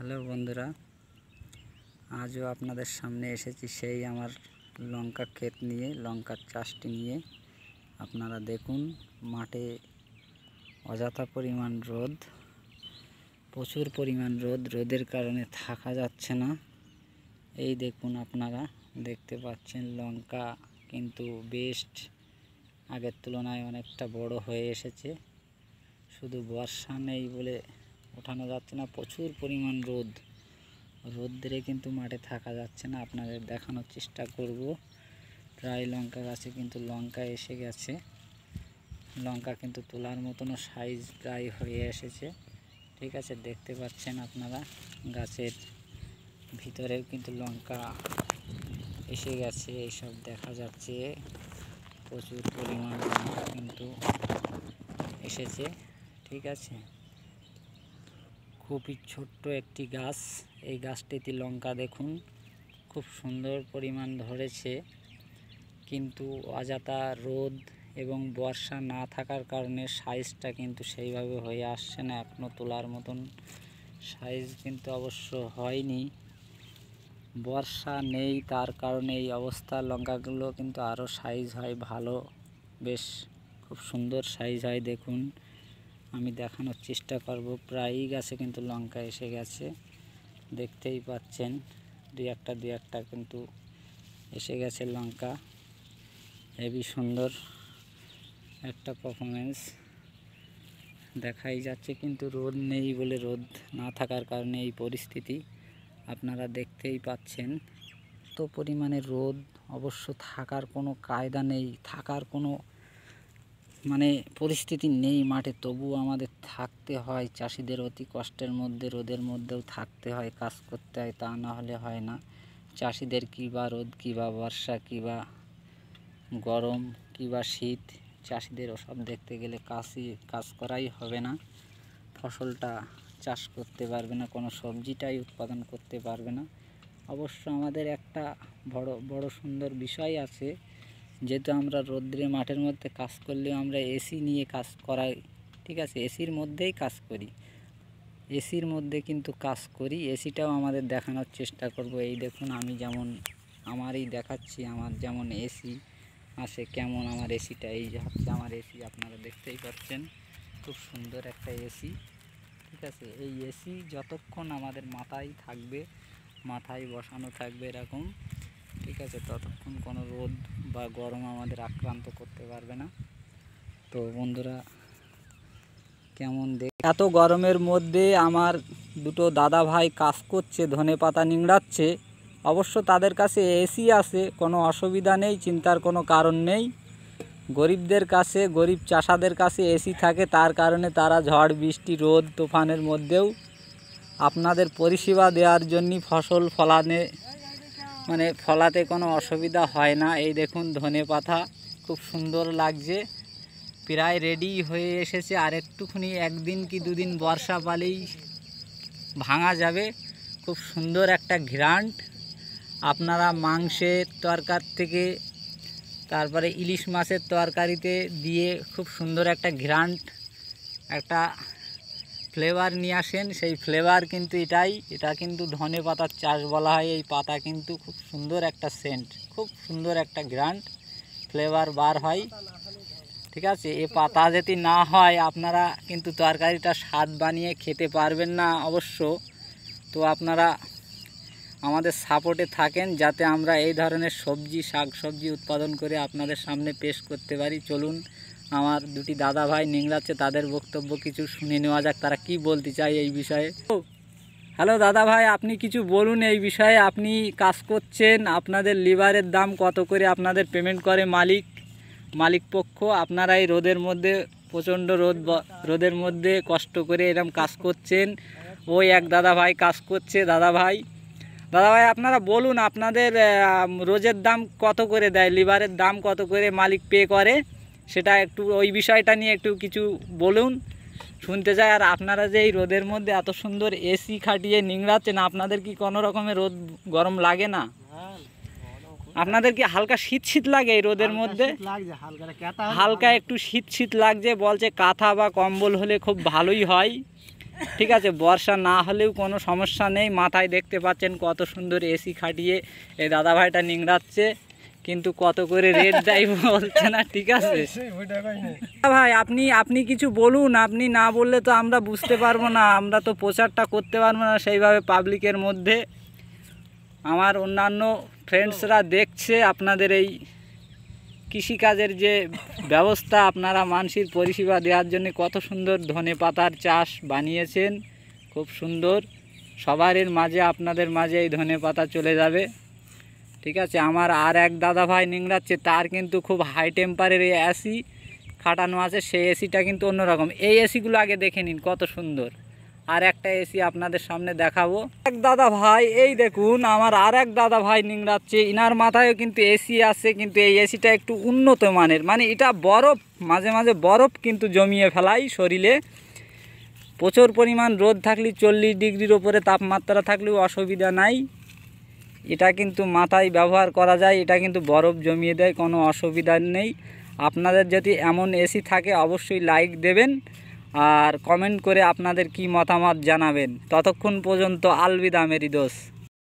Hello বন্ধুরা, আজও আপনাদের সামনে এসেছি সেই আমার লঙ্কা ক্ষেত নিয়ে, লঙ্কার চাষটি নিয়ে। আপনারা দেখুন, মাঠে অযথা পরিমাণ রোদ, প্রচুর পরিমাণ রোদের কারণে থাকা যাচ্ছে না। এই দেখুন, আপনারা দেখতে পাচ্ছেন লঙ্কা কিন্তু বেশ আগের তুলনায় অনেকটা বড় হয়ে এসেছে। শুধু বর্ষা নেই বলে ওঠানো যাচ্ছে না, প্রচুর পরিমাণ রোদ্রে কিন্তু মাঠে থাকা যাচ্ছে না। আপনাদের দেখানোর চেষ্টা করব। প্রায় লঙ্কা গাছে কিন্তু লঙ্কা এসে গেছে, লঙ্কা কিন্তু তোলার মতনও সাইজ প্রায় হয়ে এসেছে। ঠিক আছে, দেখতে পাচ্ছেন আপনারা, গাছের ভিতরেও কিন্তু লঙ্কা এসে গেছে। এইসব দেখা যাচ্ছে, প্রচুর পরিমাণ লঙ্কা কিন্তু এসেছে। ঠিক আছে, খুবই ছোট্ট একটি গাছ। এই গাছটিতে লঙ্কা দেখুন খুব সুন্দর পরিমাণ ধরেছে, কিন্তু অযথা রোদ এবং বর্ষা না থাকার কারণে সাইজটা কিন্তু সেইভাবে হয়ে আসছে না। এখনও তোলার মতন সাইজ কিন্তু অবশ্য হয়নি। বর্ষা নেই, তার কারণে এই অবস্থা। লঙ্কাগুলো কিন্তু আরও সাইজ হয় ভালো, বেশ খুব সুন্দর সাইজ হয়। দেখুন, আমি দেখানোর চেষ্টা করব। প্রায়ই গাছে কিন্তু লঙ্কা এসে গেছে, দেখতেই পাচ্ছেন। দুই একটা কিন্তু এসে গেছে লঙ্কা। হেবি সুন্দর একটা পারফরমেন্স দেখাই যাচ্ছে, কিন্তু রোদ নেই বলে, রোদ না থাকার কারণে এই পরিস্থিতি আপনারা দেখতেই পাচ্ছেন। তো পরিমাণে রোদ অবশ্য থাকার কোনো কায়দা নেই, থাকার কোনো পরিস্থিতি নেই মাঠে, তবুও আমাদের থাকতে হয়। চাষিদের অতি কষ্টের মধ্যে, রোদের মধ্যেও থাকতে হয়, কাজ করতে হয়, তা না হলে হয় না। চাষিদের কী বা রোদ, কী বা বর্ষা, কী বা গরম, কী বা শীত, চাষিদের ওসব দেখতে গেলে কাজ করাই হবে না। ফসলটা চাষ করতে পারবে না, কোনো সবজিটাই উৎপাদন করতে পারবে না। অবশ্য আমাদের একটা বড় সুন্দর বিষয় আছে, যেহেতু আমরা রোদ্রে মাঠের মধ্যে কাজ করলেও আমরা এসি নিয়ে কাজ করাই। ঠিক আছে, এসির মধ্যেই কাজ করি, এসির মধ্যে কিন্তু কাজ করি। এসিটাও আমাদের দেখানোর চেষ্টা করব। এই দেখুন, আমি যেমন আমারই দেখাচ্ছি, আমার যেমন এসি আসে কেমন আমার এসিটা। এই হচ্ছে আমার এসি, আপনারা দেখতেই পাচ্ছেন, খুব সুন্দর একটা এসি। ঠিক আছে, এই এসি যতক্ষণ আমাদের মাথায় থাকবে, মাথায় বসানো থাকবে এরকম, ঠিক আছে, ততক্ষণ কোনো রোদ বা গরম আমাদের আক্রান্ত করতে পারবে না। তো বন্ধুরা, কেমন এত গরমের মধ্যে আমার দুটো দাদা ভাই কাজ করছে, ধনেপাতা নিংড়াচ্ছে। অবশ্য তাদের কাছে এসি আছে, কোনো অসুবিধা নেই, চিন্তার কোনো কারণ নেই। গরিবদের কাছে, গরিব চাষাদের কাছে এসি থাকে, তার কারণে তারা ঝড় বৃষ্টি রোদ তুফানের মধ্যেও আপনাদের পরিষেবা দেওয়ার জন্য ফসল ফলাতে কোনো অসুবিধা হয় না। এই দেখুন, ধনেপাতা খুব সুন্দর লাগছে, প্রায় রেডি হয়ে এসেছে। আর একটুখানি, একদিন কি দুদিন বর্ষা পালেই ভাঙা যাবে। খুব সুন্দর একটা ঘ্রান্ট, আপনারা মাংসের তরকারি থেকে, তারপরে ইলিশ মাছের তরকারিতে দিয়ে খুব সুন্দর একটা ঘ্রান্ট, একটা ফ্লেভার নিয়ে আসেন। সেই ফ্লেভার কিন্তু এটা কিন্তু ধনে পাতার চাষ বলা হয়। এই পাতা কিন্তু খুব সুন্দর একটা সেন্ট, খুব সুন্দর একটা ঘ্রান্ট ফ্লেভার বার হয়। ঠিক আছে, এ পাতা যদি না হয়, আপনারা কিন্তু তরকারিটা স্বাদ বানিয়ে খেতে পারবেন না অবশ্য। তো আপনারা আমাদের সাপোর্টে থাকেন, যাতে আমরা এই ধরনের শাকসবজি উৎপাদন করে আপনাদের সামনে পেশ করতে পারি। চলুন, আমার দুটি দাদা ভাই নিংড়াচ্ছে, তাদের বক্তব্য কিছু শুনে নেওয়া যাক, তারা কি বলতে চায় এই বিষয়ে। হ্যালো দাদা ভাই, আপনি কিছু বলুন এই বিষয়ে। আপনি কাজ করছেন, আপনাদের লিভারের দাম কত করে আপনাদের পেমেন্ট করে মালিক পক্ষ? আপনারা এই রোদের মধ্যে, প্রচণ্ড রোদের মধ্যে কষ্ট করে এরকম কাজ করছেন। ওই এক দাদা ভাই কাজ করছে। দাদা ভাই আপনারা বলুন, আপনাদের রোজের দাম কত করে দেয়, লিভারের দাম কত করে মালিক পে করে, সেটা একটু, ওই বিষয়টা নিয়ে একটু কিছু বলুন, শুনতে চাই। আর আপনারা যে এই রোদের মধ্যে এত সুন্দর এসি খাটিয়ে নিংড়াচ্ছেন, আপনাদের কি কোনো রকমের রোদ গরম লাগে না? আপনাদের কি হালকা শীত লাগে এই রোদের মধ্যে? হালকা একটু শীত লাগছে, বলছে কাঁথা বা কম্বল হলে খুব ভালোই হয়। ঠিক আছে, বর্ষা না হলেও কোনো সমস্যা নেই। মাথায় দেখতে পাচ্ছেন কত সুন্দর এসি খাটিয়ে এই দাদাভাইটা নিংড়াচ্ছে, কিন্তু কত করে রেট দেয় বলছে না। ঠিক আছে ভাই, আপনি কিছু বলুন, আপনি না বললে তো আমরা বুঝতে পারবো না, আমরা তো প্রচারটা করতে পারবো না সেইভাবে পাবলিকের মধ্যে। আমার অন্যান্য ফ্রেন্ডসরা দেখছে আপনাদের এই কৃষিকাজের যে ব্যবস্থা, আপনারা মানুষের পরিষেবা দেওয়ার জন্য কত সুন্দর ধনেপাতার চাষ বানিয়েছেন, খুব সুন্দর। সবারের মাঝে, আপনাদের মাঝে এই ধনেপাতা চলে যাবে। ঠিক আছে, আমার আর এক দাদা ভাই নিংড়াচ্ছে, তার কিন্তু খুব হাই টেম্পারের এই এসি খাটানো আছে, সেই এসিটা কিন্তু অন্যরকম। এই এসিগুলো আগে দেখে নিন কত সুন্দর। আর একটা এসি আপনাদের সামনে দেখাবো। এক দাদা ভাই, এই দেখুন আমার আর এক দাদা ভাই নিংড়াচ্ছে, ইনার মাথায়ও কিন্তু এসি আছে, কিন্তু এই এসিটা একটু উন্নত মানের, মানে এটা বরফ, মাঝে মাঝে বরফ কিন্তু জমিয়ে ফেলাই শরীরে। প্রচুর পরিমাণ রোদ থাকলে 40 ডিগ্রির ওপরে তাপমাত্রা থাকলেও অসুবিধা নাই, এটা কিন্তু মাথায় ব্যবহার করা যায়, এটা কিন্তু বরফ জমিয়ে দেয়, কোনো অসুবিধা নেই। আপনাদের যদি এমন এসি থাকে অবশ্যই লাইক দেবেন আর কমেন্ট করে আপনাদের কি মতামত জানাবেন। ততক্ষণ পর্যন্ত আলবিদা মেরি দোস্ত।